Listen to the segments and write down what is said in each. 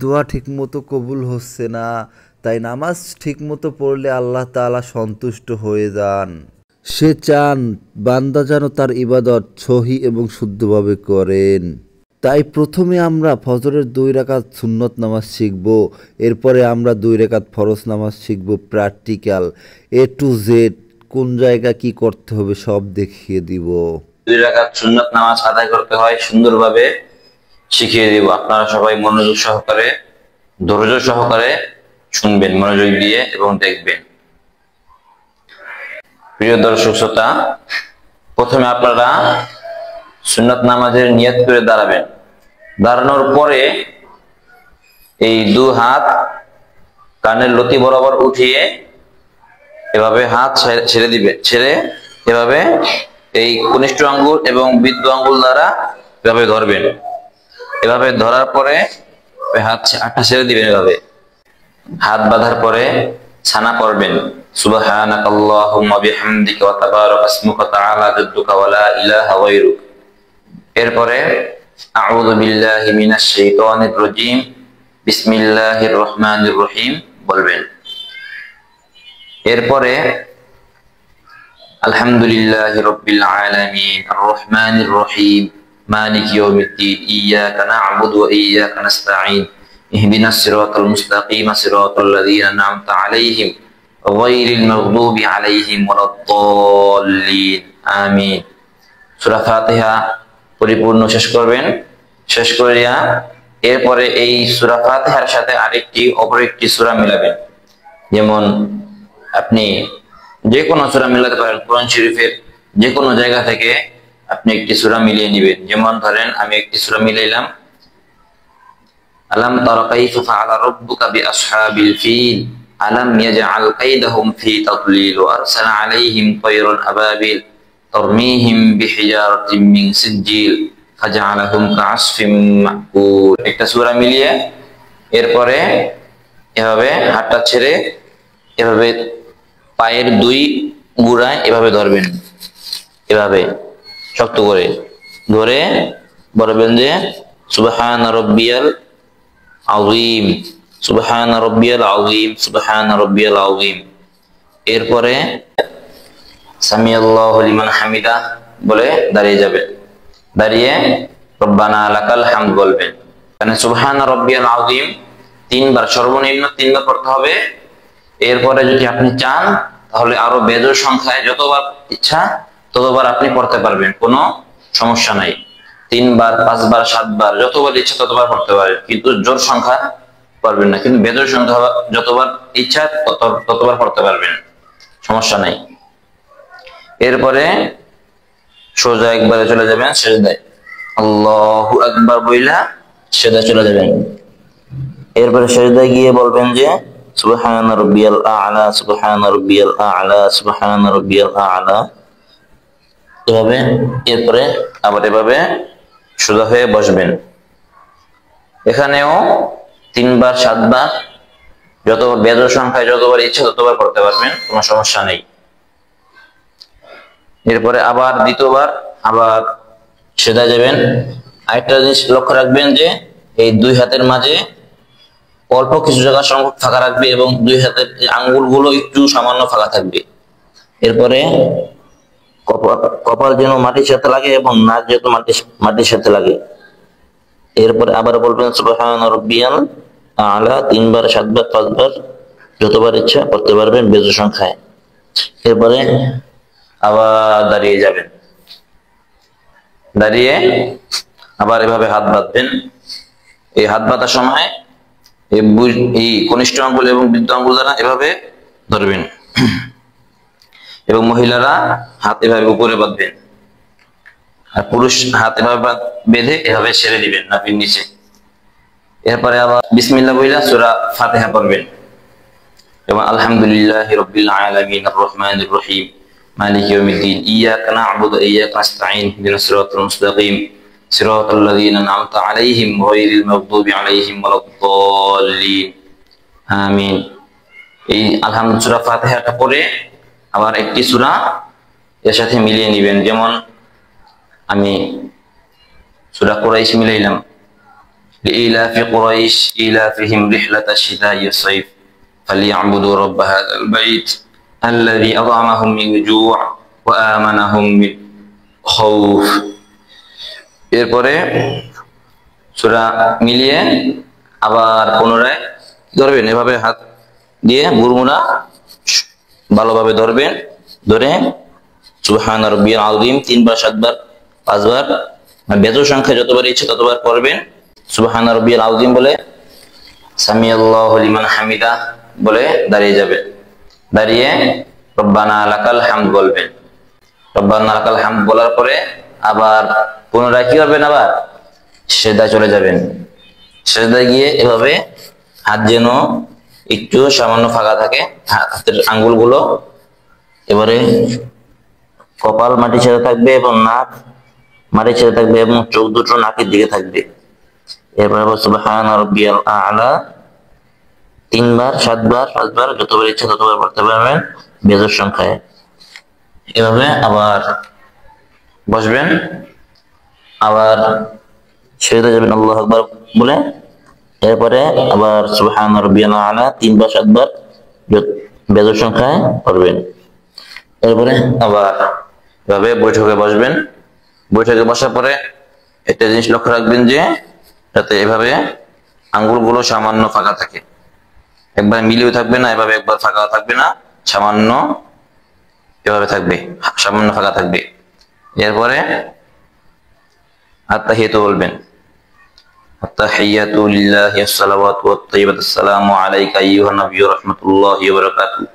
দোয়া ঠিকমতো কবুল হচ্ছে না, তাই নামাজ ঠিকমতো পড়লে আল্লাহ তাআলা সন্তুষ্ট হয়ে যান। সে চান বান্দা যেন তার ইবাদত সহি এবং শুদ্ধভাবে করেন। তাই প্রথমে আমরা ফজরের 2 রাকাত সুন্নত নামাজ শিখব, এরপরে আমরা 2 রাকাত ফরজ নামাজ শিখব। প্র্যাকটিক্যাল এ টু জেড কোন জায়গা কি করতে হবে সব দেখিয়ে দিব। 2 রাকাত সুন্নত নামাজ আদায় করতে হয় সুন্দরভাবে শিখিয়ে দিব। আপনারা সবাই মনোযোগ সহকারে, ধৈর্য সহকারে শুনবেন, মনোযোগ দিয়ে এবং দেখবেন। প্রিয় দর্শক শ্রোতা, প্রথমে আপনারা সুন্নত নামাজের নিয়ত করে দাঁড়াবেন। দাঁড়ানোর পরে এই 2 হাত কানের লতি বরাবর উঠিয়ে এভাবে হাত ছেড়ে দিবে, ছেড়ে এভাবে এই কনিষ্ঠ আঙ্গুল এবং বৃদ্ধ আঙ্গুল দ্বারা এভাবে ধরবেন। এভাবে ধরার পরে হাতটা ছেড়ে দিবেন। এভাবে হাত বাঁধার পরে ছানা পড়বেন, সুবহানাকাল্লাহুম্মা বিহামদিকা ওয়া তাবারাকা ইসমুকা ওয়া তাআলা জাদ্দুকা ওয়া লা ইলাহা গায়রুক। এরপরে আউযু বিল্লাহি মিনাশ শাইতানির রাজীম, বিসমিল্লাহির রহমানির রহিম বলবেন। এরপরে আলহামদুলিল্লাহি রাব্বিল আলামিন আর রহমানির রহিম মালিকি ইয়াউমিদ্দিন ইয়্যাকা না'বুদু ওয়া ইয়্যাকা নাস্তাঈন ইহদিনাস সিরাতাল মুস্তাকিম সিরাতাল লাযীনা আন'আমতা আলাইহিম গায়রিল মাগদুবি আলাইহিম ওয়ালাদ-দাল্লিন। আমিন। সূরা ফাতিহা পরিপূর্ণ শেষ করবেন। শেষ করিয়া এরপরে এই সূরা ফাতিহার সাথে অপর একটি সূরা মিলাবেন। যেমন আপনি যে কোনো সূরা মিলাতে পারেন, কোরআন শরীফের যে কোনো জায়গা থেকে আপনি একটি সূরা মিলিয়ে নেবেন। যেমন ধরেন আমি একটি সূরা মিলাইলাম, আলাম তারা কাইফা ফাআলা রাব্বুকা বিআসহাবিল ফিল আলাম ইয়াজআল কাইদাহুম ফি তাদলিল ওয়া আরসালা আলাইহিম তায়রান আবাবিল তারমিহিম বিহিজারাতিন মিন সিজিল ফাজআলাহুম কাআসফিন মাকুল। একটা সূরা মিলিয়ে এরপরে এভাবে হাতটা ছেড়ে এভাবে পায়ের 2 গুড়ায় এভাবে ধরবেন। এভাবে শক্ত করে ধরে বলবেন যে সুবহানা রাব্বিয়াল আযীম, সুবহানা রাব্বিয়াল আযীম, সুবহানা রাব্বিয়াল আযীম। এরপরে সামিআল্লাহু লিমান হামিদা বলে দাঁড়িয়ে যাবেন। দাঁড়িয়ে রব্বানা লাকাল হামদ বলবেন। মানে সুবহানা রাব্বিয়াল আযীম 3 বার, সর্বনিম্ন 3 বার পড়তে হবে। এরপরে যদি আপনি চান তাহলে আরো বেজোড় সংখ্যায় যতবার ইচ্ছা ততবার আপনি পড়তে পারবেন, কোনো সমস্যা নাই। 3 বার, 5 বার, 7 বার যতবার ইচ্ছা ততবার পড়তে পারবেন, কিন্তু জোড় সংখ্যা পারবেন না। কিন্তু বেজোড় সংখ্যা যতবার ইচ্ছা ততবার পড়তে পারবেন, সমস্যা নাই। এরপরে সোজা একবারে চলে যাবেন সিজদায়, আল্লাহু আকবার বইলা সিজদায় চলে যাবেন। এরপরে সিজদায় গিয়ে বলবেন যে সুবহানা রাব্বিয়াল আ'লা, সুবহানা রাব্বিয়াল আ'লা, সুবহানা রাব্বিয়াল আ'লা এভাবে। এরপরে আবার এভাবে সোজা হয়ে বসবেন। এখানেও 3 বার, 7 বার যত বেজোড় সংখ্যায় যতবার ইচ্ছা ততবার পড়তে পারবেন, কোনো সমস্যা নেই। এরপরে আবার দ্বিতীয়বার আবার সিজদায় যাবেন। আরেকটা জিনিস লক্ষ্য রাখবেন যে এই 2 হাতের মাঝে অল্প কিছু জায়গা সংখ্যক ফাঁকা রাখবে এবং 2 হাতের আঙ্গুলগুলো একটু সামান্য ফাঁকা থাকবে। এরপরে কপাল যেন মাটির সাথে লাগে এবং নাক যেন মাটির সাথে লাগে। এরপরে আবার বলবেন সুবহানা রাব্বিয়াল আ'লা 3 বার, 7 বার, 5 বার যতবার ইচ্ছা পড়তে পারবেন বেজোড় সংখ্যায়। এরপরে আবার দাঁড়িয়ে যাবেন। দাঁড়িয়ে আবার এভাবে হাত বাঁধবেন। এই হাত বাঁধার সময় এই কনিষ্ঠ আঙ্গুল এবং বৃদ্ধ আঙ্গুল দ্বারা এভাবে ধরবেন এবং মহিলারা হাত এভাবে উপরে বাঁধবেন, আর পুরুষ হাত এভাবে বেঁধে এভাবে ছেড়ে দিবেন নাভির নিচে। এরপরে আবার বিসমিল্লাহ বইলা সূরা ফাতিহা পড়বেন এবং আলহামদুলিল্লাহি রাব্বিল আলামিন আর রহমানির রহিম মালিকি ইয়াউমিদ্দিন ইয়্যাকা না'বুদু ওয়া ইয়্যাকা নাস্তাঈন ইহদিনাস সিরাতাল মুস্তাকিম সিরাতাল লাযীনা আন'আমতা আলাইহিম গায়রিল মাগদুবি আলাইহিম ওয়ালাদ-দাল্লিন। আমিন। এই আলহামদুলিল্লাহ সূরা ফাতিহাটা পড়ে আবার একটি সূরা এর সাথে মিলিয়ে নেবেন। যেমন আমি সূরা কুরাইশ মিলাইলাম, لإيلاف قريش إيلافهم رحلة الشتاء والصيف فليعبدوا رب هذا البيت الذي أطعمهم من جوع وآمنهم من خوف। এরপরে সূরা মিলিয়ে আবার পুনরায় ধরবেন, এভাবে হাত দিয়ে গুরমুনা ভালোভাবে ধরবেন, ধরে সুবহান রাব্বিয়াল আযীম 3 বার 7 বার 5 বার বেজোড় সংখ্যা যতবার ইচ্ছে ততবার পড়বেন। সুবহান রাব্বিয়াল আযীম বলে সামিআল্লাহু লিমান হামিদা বলে দাঁড়িয়ে যাবেন, দাঁড়িয়ে রব্বানা লাকাল হামদ বলবেন। রব্বানা লাকাল হামদ বলার পরে আবার পুনরায় কি করবেন, আবার সিজদায় চলে যাবেন। সিজদায় গিয়ে এভাবে হাত যেন একটু সামান্য ফাঁকা থাকে, হাতের আঙ্গুলগুলো এবারে কপাল মাটি ছেড়ে থাকবে এবং নাক মাটি ছেড়ে থাকবে এবং চোখ দুটো নাকের দিকে থাকবে। এরপরে সুবহান রাব্বিয়াল আ'লা 3 বার 7 বার 5 বার যতবার ইচ্ছা ততবার পড়তে পারবেন বেজোড় সংখ্যায়। এভাবে আবার বসবেন, আবার সিজদায় যাবেন আল্লাহু আকবার বলে, এরপরে আবার সুবহান রাব্বিয়াল আ'লা 3 বার 7 বার বেজোড় সংখ্যায় পড়বেন। এরপরে আবার এভাবে বৈঠকে বসবেন। বৈঠকে বসার পরে একটা জিনিস লক্ষ্য রাখবেন যে যাতে এভাবে আঙ্গুলগুলো সামান্য ফাঁকা থাকে, একবার মিলিয়ে থাকবে না, এভাবে একবার ফাঁকা থাকবে না, সামান্য এভাবে থাকবে, সামান্য ফাঁকা থাকবে। এরপরে আত্তাহিয়াতু বলবেন, আত্তাহিয়াতু লিল্লাহি আসসালাওয়াতু ওয়াত-তাইয়্যিবাতু আসসালামু আলাইকা আইয়ুহান নাবিয়্যু রাহমাতুল্লাহি ওয়া বারাকাতুহু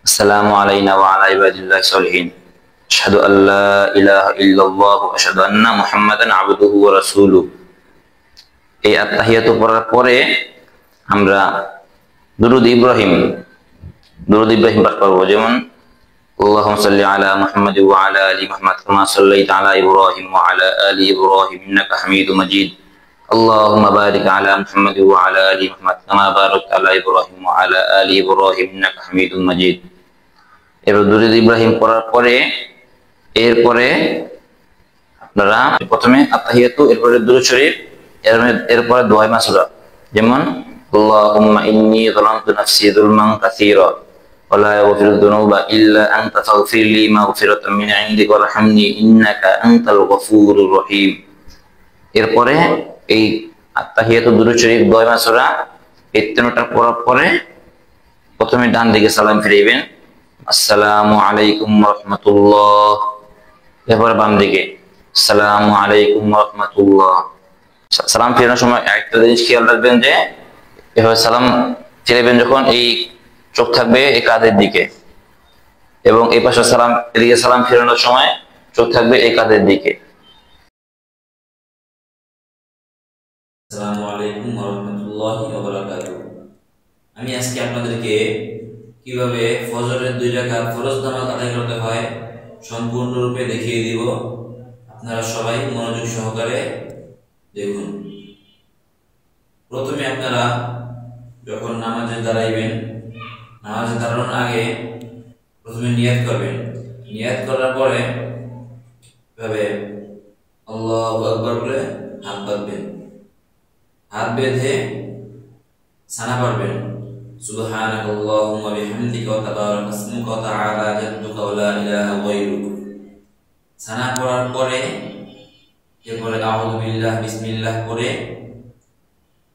আসসালামু আলাইনা ওয়া আলা ইবাদিল্লাহিস সালিহিন আশহাদু আল্লা ইলাহা ইল্লাল্লাহ ওয়া আশহাদু আন্না মুহাম্মাদান আবদুহু ওয়া রাসূলুহু। এই আত্তাহিয়াতু পড়ার পরে আমরা দুরূদ ইব্রাহিম পাঠ করব, যেমন আল্লাহুম্মা সাল্লি আলা মুহাম্মাদ ওয়া আলা আলি মুহাম্মাদ কামা সাল্লাইতা আলা ইব্রাহিম ওয়া আলা আলি ইব্রাহিম ইন্নাকা হামিদুম মাজিদ। আল্লাহুম্মা বারিক আলা মুহাম্মাদ ওয়া আলা আলি মুহাম্মাদ কামা বারাকতা আলা ইব্রাহিম ওয়া আলা আলি ইব্রাহিম ইন্নাকা হামিদুম মাজিদ। এরপর দুরূদ ইব্রাহিম পড়ার পরে এরপরে আপনারা প্রথমে আত্তাহিয়াতু, এরপরে দুরূদ শরীফ, এরপরে দোয়া মাসুরা, যেমন আল্লাহুম্মা ইন্নী যালামতু নাফসি যুলমান কাসীরা ওয়া লা ইয়াগফিরুয যুনুবা ইল্লা আনতা ফাগফির লি মাগফিরাতাম মিন ইনদিকা ওয়ারহামনি ইন্নাকা আনতাল গফুরুর রহিম। এরপরে এই আত্তাহিয়াতু, দুরূদ শরীফ, দোয়া মাসুরা এই তিনটা পড়ার পরে প্রথমে ডান দিকে সালাম ফিরাইবেন, আসসালামু আলাইকুম ওয়া রাহমাতুল্লাহ। এরপরে বাম দিকে আসসালামু আলাইকুম ওয়া রাহমাতুল্লাহ। সালাম ফেরানোর সময় একটা জিনিস খেয়াল রাখবেন যে এভাবে সালাম ফিরাবেন যখন এই চোখ থাকবে এই কাঁধের দিকে, এবং এই পাশে সালাম, এদিকে সালাম ফেরানোর সময় চোখ থাকবে এই কাঁধের দিকে। আসসালামু আলাইকুম ওয়া রাহমাতুল্লাহি ওয়া বারাকাতুহু। আমি আজকে আপনাদেরকে কিভাবে ফজরের 2 রাকাত ফরজ নামাজ আদায় করতে হয় সম্পূর্ণরূপে দেখিয়ে দিব। আপনারা সবাই মনোযোগ সহকারে দেখুন। প্রথমে আপনারা যখন নামাজে দাঁড়াইবেন, নামাজে দাঁড়ানোর আগে প্রথমে নিয়াত করবেন। নিয়াত করার পরে এভাবে আল্লাহু আকবার বলে হাত বাঁধবেন। হাত বেঁধে সানা পড়বেন, সুবহানাকাল্লাহুম্মা বিহামদিকা ওয়া তাবারাকা ইসমুকা ওয়া তাআলা জাদ্দুকা ওয়া লা ইলাহা গায়রুক। সানা পড়ার পরে এরপরে আউযু বিল্লাহ বিসমিল্লাহ পড়ে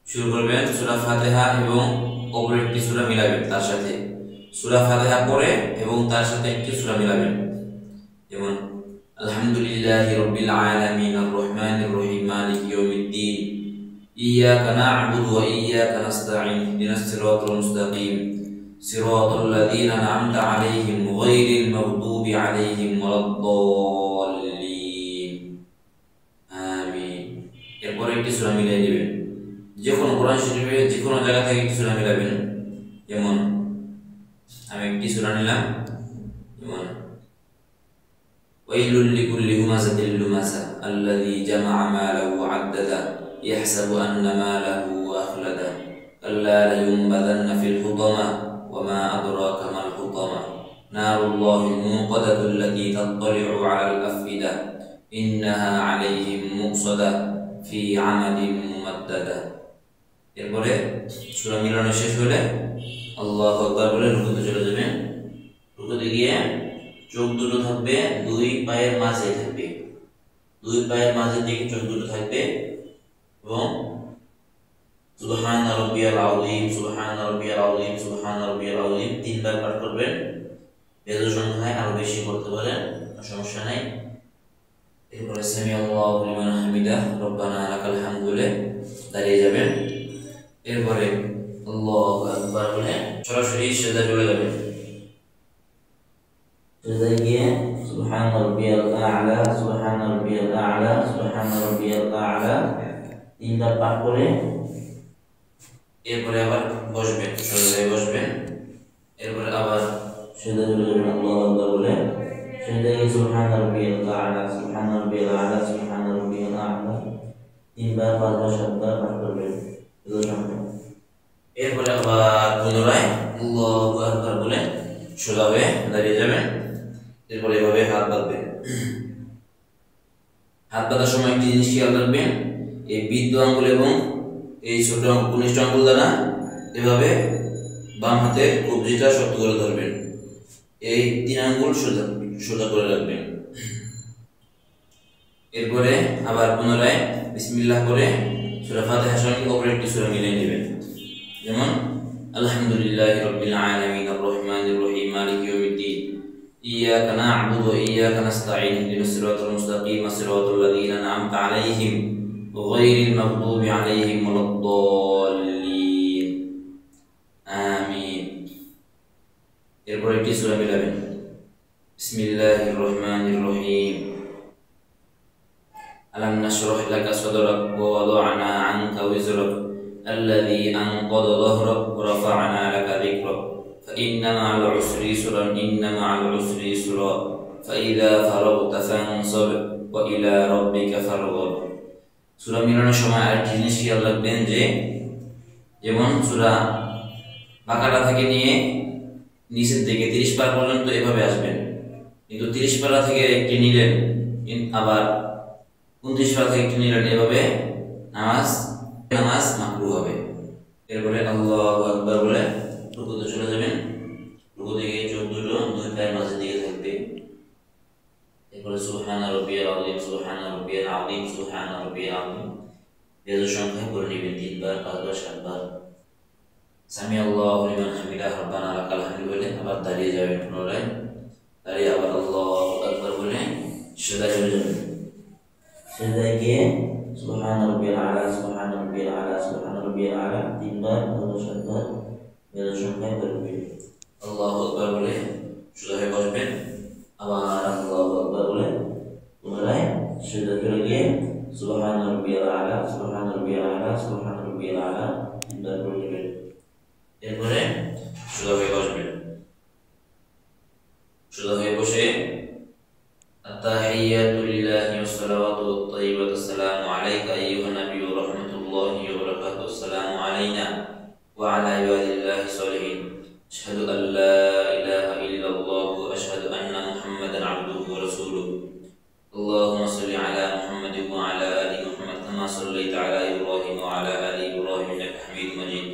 শুরু করবেন সূরা ফাতিহা, এবং অপর একটি সূরা মিলাবেন তার সাথে। সূরা ফাতিহা পড়ে এবং তার সাথে একটি সূরা মিলাবেন, যেমন আলহামদুলিল্লাহি রাব্বিল আলামিন আর রহমানির রহিম মালিকি ইয়াউমিদ্দিন ইয়্যাকা না'বুদু ওয়া ইয়্যাকা নাস্তাঈন ইহদিনাস সিরাতাল মুস্তাকিম সিরাতাল লাযীনা আন'আমতা আলাইহিম গায়রিল মাগদুবি আলাইহিম ওয়ালাদ-দাল্লিন আমিন। এরপরে একটি সূরা মিলিয়ে নেবেন, যে কোনো কোরআন শরীফে যে কোনো জায়গা থেকে একটি সূরা মিলাবেন। যেমন আমি একটি সূরা নিলাম, যেমন ওয়াইলুল লিকুল্লি হুমাযাতিল লুমাযা আল্লাযী জামা'a মালাহু ওয়া 'আদ্দাদা ইয়াহসাবু আন্না মালাহু আখলাদা কাল্লা লায়ুনবাযান্না ফিল হুতামা ওয়া মা আদরাকা মাল হুতামা নারুল্লাহিল মুqadatu আল্লাতী তাত্তালি'u 'আলাল আফইদা ইন্নাহা 'আলাইহিম মুqসাদা ফি 'আমাদিন মুমাদ্দাদা। মাদ্দাদা। এরপরে সূরা মিলানো শেষ হলে আল্লাহু আকবার বলে রুকুতে চলে যাবেন। রুকুতে গিয়ে চোখ দুটো থাকবে দুই পায়ের মাঝে থাকবে, দুই পায়ের মাঝে দিকে চোখ দুটো থাকবে এবং সুবহান রাব্বিয়াল আযীম সুবহান রাব্বিয়াল আযীম সুবহান রাব্বিয়াল আযীম তিনবার পাঠ করবেন। বেজো সংখ্যায় আরো বেশি করতে পারেন, সমস্যা নাই। এরপরে সামি আল্লাহু লিমান হামিদা রব্বানা লাকাল হামদু বলে দাঁড়িয়ে যাবেন। এরপরে আল্লাহু আকবার বলে সরাসরি সিজদায় চলে যাবেন। সিজদায় গিয়ে সুবহান রাব্বিয়াল আ'লা সুবহান রাব্বিয়াল আ'লা সুবহান রাব্বিয়াল আ'লা তিনবার পাঠ করে এরপরে আবার বসবেন, সিজদায় বসবেন। এরপরে আবার সিজদায় চলে যাবেন আল্লাহু আকবার বলে। সিজদায় গিয়ে সুবহান রাব্বিয়াল আ'লা সুবহান রাব্বিয়াল আ'লা সুবহান রাব্বিয়াল আ'লা তিনবার পাঁচবার সাতবার পাঠ করবেন। এরপরে আবার পুনরায় আল্লাহু আকবার বলে সোজা হয়ে দাঁড়িয়ে যাবেন। এরপরে এভাবে হাত বাঁধবেন। হাত বাঁধার সময় একটি জিনিস খেয়াল রাখবেন, এই বৃদ্ধ আঙ্গুল এবং এই ছোট কনিষ্ঠ আঙ্গুল দ্বারা এভাবে বাম হাতের কবজিটা শক্ত করে ধরবেন, এই তিন আঙ্গুল সোজা সোজা করে রাখবেন। এরপরে আবার পুনরায় বিসমিল্লাহ করে সূরা ফাতিহার সঙ্গে অপর একটি সূরা মিলিয়ে নেবেন, যেমন আলহামদুলিল্লাহি রাব্বিল আলামিন আর রহমানির রহিম মালিকি ইয়াউমিদ্দিন ইয়্যাকা না'বুদু ওয়া ইয়্যাকা নাস্তাঈন ইহদিনাস সিরাতাল মুস্তাকিম সিরাতাল লাযীনা আন'আমতা আলাইহিম গায়রিল মাগদুবি আলাইহিম ওয়ালাদ-দাল্লিন আমিন। এরপর একটি সূরা মিলাবেন, বিসমিল্লাহির রহমানির রহিম আলাম নাশরাহ লাকা সাদরাক ওয়া ওয়াদা'না আনকা ওয়িজরাক الذي أنقض ظهرك ورفعنا لك ذكرك فإن مع العسر يسرا إن مع العسر يسرا فإذا فرغت فانصب وإلى ربك فارغب। সূরা মিলানোর সময় আরেকটি জিনিস খেয়াল রাখবেন যে যেমন সূরা বাকারা থেকে নিয়ে নিচের দিকে 30 পারা পর্যন্ত এভাবে আসবেন, কিন্তু 30 পারা থেকে একটি নিলেন আবার 29 পারা থেকে একটি নিলেন, এভাবে নামাজ মাকরুহ হবে। এরপরে আল্লাহু আকবার বলে রুকুতে চলে যাবেন। রুকুতে গিয়ে চোখ দুটো দুই পায়ের মাঝে দিকে থাকবে। এরপরে সুবহান রাব্বিয়াল আযীম সুবহান রাব্বিয়াল আযীম সুবহান রাব্বিয়াল আযীম বেজো সংখ্যায় করে নেবেন, তিনবার পাঁচবার সাতবার। সামি আল্লাহু লিমান হামিদা রব্বানা লাকাল হামদু বলে আবার দাঁড়িয়ে যাবেন। পুনরায় দাঁড়িয়ে আবার আল্লাহু আকবার বলে সিজদায় চলে যাবেন। সিজদায় গিয়ে সুবহান রাব্বিয়াল আ'লা সুবহান রাব্বিয়াল আ'লা সুবহান রাব্বিয়াল আ'লা তিনবার পাঁচবার সাতবার বেজো সংখ্যায় করবেন। আল্লাহু আকবার বলে সোজা হয়ে বসবেন। আবার আল্লাহু আকবার বলে পুনরায় সিজদায় চলে গিয়ে সুবহান রাব্বিয়াল আ'লা সুবহান রাব্বিয়াল আ'লা সুবহান রাব্বিয়াল আ'লা তিনবার পড়বেন। এরপরে সোজা হয়ে বসবেন। সোজা হয়ে বসে আত-তাহিয়াতু লিল্লাহি ওয়াস-সালাওয়াতু ওয়াত-তাইয়্যিবাতু আসসালামু আলাইকা আইয়ুহান নাবিয়্যু ওয়া রাহমাতুল্লাহি ওয়া বারাকাতুহু আসসালামু আলাইনা ওয়া আলা ইবাদিল্লাহি সলিহিন আশহাদু আল লা ইলাহা ইল্লাল্লাহু ওয়া আশহাদু আন্না মুহাম্মাদান আবদুহু ওয়া রাসূলুহু আল্লাহুম্মা সাল্লি আলা মুহাম্মাদিন ওয়া আলা আলি মুহাম্মাদ কামা সাল্লাইতা আলা ইব্রাহিম ওয়া আলা আলি ইব্রাহিম ইন্নাকা হামিদুম মাজিদ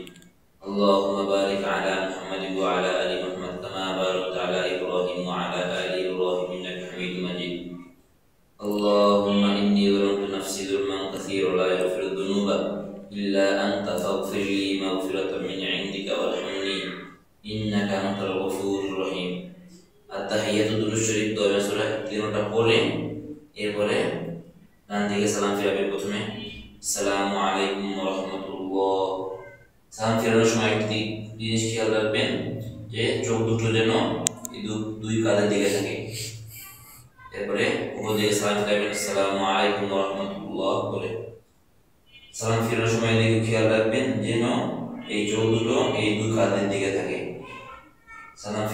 اللهم بارك على محمد وعلى آل محمد كما باركت على إبراهيم وعلى آل إبراهيم إنك حميد مجيد اللهم إني ظلمت نفسي ظلما كثيرا لا يغفر الذنوب إلا أنت فاغفر لي مغفرة من عندك وارحمني إنك أنت الغفور الرحيم। التحيات দুরূদ শরীফ দোয়া সূরা তিনটা পড়ে এরপরে ডান দিকে সালাম ফিরাবেন। প্রথমে আসসালামু আলাইকুম ওয়া রাহমাতুল্লাহ। সালাম ফেরানোর সময় একটি জিনিস খেয়াল রাখবেন যে চোখ দুটো যেন দুই কাঁধের দিকে থাকে। এরপরে উপর দিকে সালাম ফেরাবেন আসসালামু আলাইকুম ওয়া রাহমাতুল্লাহ বলে। সালাম ফেরানোর সময় এদিকে খেয়াল রাখবেন যেন এই চোখ দুটো এই দুই কাঁধের দিকে থাকে। সালাম